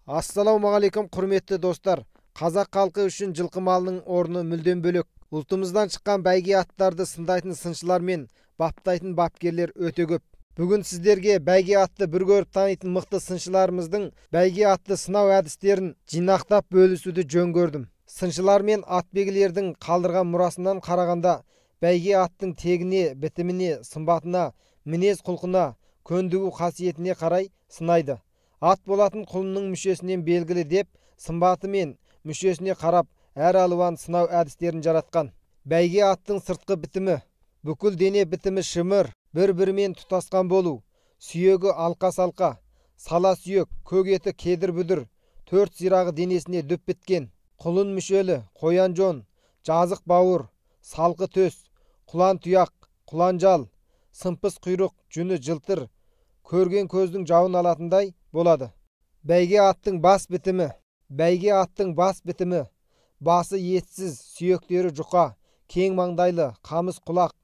Ассалаумағалейкум құрметті достар. Қазақ халқы үшін жылқы малының орны мүлдем бөлек. Ұлтымыздан шыққан бәйге аттарды сындайтын сыншылар мен баптайтын бапкерлер өте көп. Бүгін сіздерге бәйге атты бір көріп танитын мықты сыншыларымыздың бәйге атты сынау әдістерін жинақтап бөлісуді жөн көрдім. Сыншылар мен атбегілердің қалдырған мұрасынан қарағанда бәйге аттың тегіне, бітіміне, сымбатына, мінез құлқына, көндігу қасиетіне қарай сынайды. Ат болатын құлынның мүшесінен белгілі деп, сымбаты мен мүшесіне қарап, әр алуан сынау әдістерін жаратқан. Бәйге аттың сыртқы бітімі, бүкіл дене бітімі шымыр, бір-бірімен тұтасқан болу, сүйегі алқа-салқа, сала сүйек, көк еті кедір-бүдір, төрт сирағы денесіне дөп біткен, құлын мүшелі, қоян жон, жазық бауыр, салқы төс, құлан тұяқ, құлан жал, сымпыс құйрық, жүні жылтыр, көрген көздің жауын алатындай болады. Бәйге аттың бас бітімі. Бәйге аттың бас бітімі. Басы етсіз, сүйектері жұқа, кең маңдайлы, қамыс құлақ,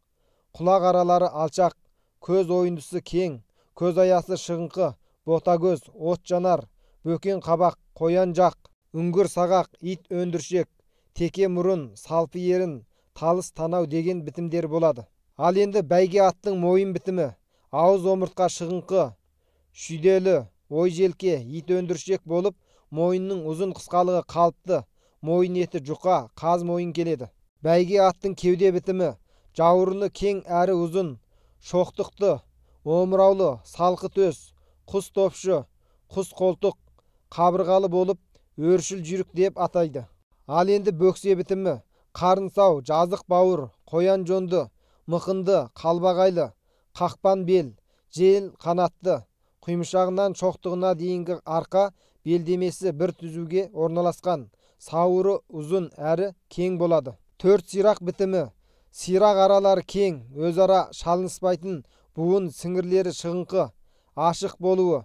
құлақ аралары алшақ, көз ойындысы кең, көз аясы шығыңқы, бота көз, от жанар, бөкен қабақ, қоян жақ, үңгір сағақ, ит өндіршек, теке мұрын, салпы ерін, талыс танау деген бітімдері болады. Ал енді бәйге аттың мойын бітімі. Ауыз омыртқа шығыңқы, шүйделі, ой желке, ит өндіршек болып, мойынның ұзын қысқалығы қалыпты, мойын еті жұқа, қаз мойын келеді. Бәйге аттың кеуде бітімі. Жауырыны кең әрі ұзын, шоқтықты, омыраулы, салқы төс, құс топшы, құс қолтық, қабырғалы болып, өршіл жүйрік деп атайды. Ал енді бөксе бітімі. Қарын сау, жазық бауыр, қоян жонды, мықынды, қалбағайлы, қақпан бел, жел қанатты, құймышағынан шоқтығына дейінгі арқа белдемесі бір түзуге орналасқан, сауыры ұзын әрі кең болады. Төрт сирақ бітімі. Сирақ аралары кең, өзара шалыныспайтын, буын сіңірлері шығыңқы, ашық болуы,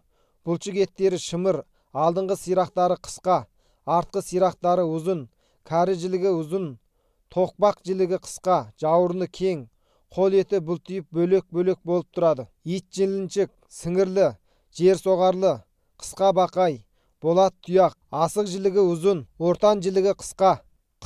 бұлшық еттері шымыр, алдыңғы сирақтары қысқа, артқы сирақтары ұзын, кәрі жілігі ұзын, тоқпақ жілігі қысқа, жауырыны кең, қол еті бұлтиып бөлек-бөлек болып тұрады. Ит жіліншік, сіңірлі, жер соғарлы, қысқа бақай, болат тұяқ, асық жілігі ұзын, ортан жілігі қысқа,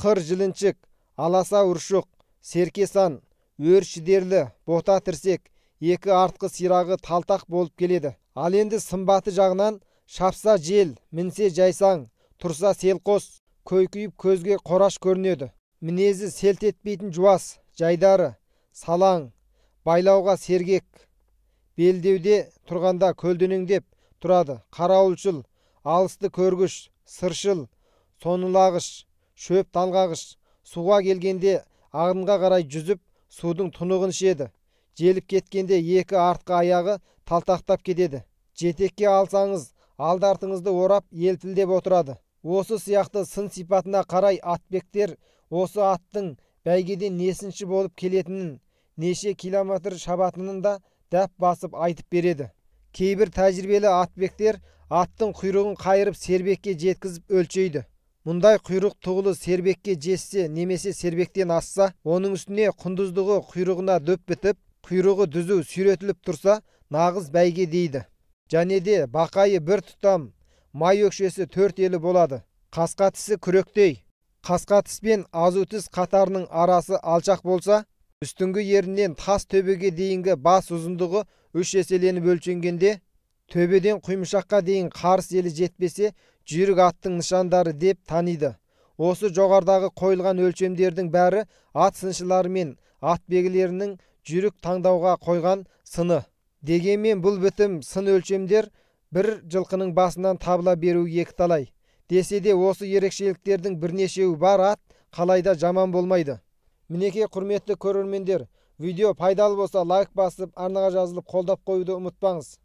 қыр жіліншік, аласа ұршық, серкесан, өр шідерлі, бота тірсек, екі артқы сирағы талтақ болып келеді. Ал енді сымбаты жағынан шапса жел, мінсе жайсаң, тұрса селқос, көйкүйіп көзге қораш көрінеді. Мінезі селт етпейтін жуас, жайдары, салаң, байлауға сергек, белдеуде тұрғанда көлденеңдеп тұрады. Қарауылшыл, алысты көргіш, сыршыл, сонылағыш, шөп талғағыш, суға келгенде ағынға қарай жүзіп, судың тұнығын ішеді. Желіп кеткенде екі артқы аяғы талтақтап кетеді. Жетекке алсаңыз, алды-артыңызды орап, елпілдеп отырады. Осы сияқты сын сипатына қарай атбектер осы аттың бәйгеден несінші болып келетінін, неше километр шабатынын да дәп басып айтып береді. Кейбір тәжірибелі атбектер аттың құйрығын қайырып сербекке жеткізіп өлшейді. Мұндай құйрық тұғылы сербекке жетсе немесе сербектен асса, оның үстіне құндыздығы құйрығына дөп бітіп, құйрығы дүзу сүйретіліп тұрса, нағыз бәйге дейді. Және де бақайы бір тұтам, май өкшесі төрт елі болады. Қасқа тісі күректей. Қасқа тіс пен азу тіс қатарының арасы алшақ болса, үстіңгі ерінен тас төбеге дейінгі бас ұзындығы 3 еселеніп өлшенгенде, төбеден құймышаққа дейін қарыс елі жетпесе, жүйрік аттың нышандары деп таниды. Осы жоғардағы қойылған өлшемдердің бәрі ат сыншылары мен ат бегілерінің жүйрік таңдауға қойған сыны. Дегенмен бұл бітім сын өлшемдер бір жылқының басынан табыла беру екіталай. Десе де осы ерекшеліктердің бірнешеуі бар ат қалайда жаман болмайды. Мінеке құрметті көрермендер, видео пайдалы болса лайк басып, арнаға жазылып қолдап қоюды ұмытпаңыз.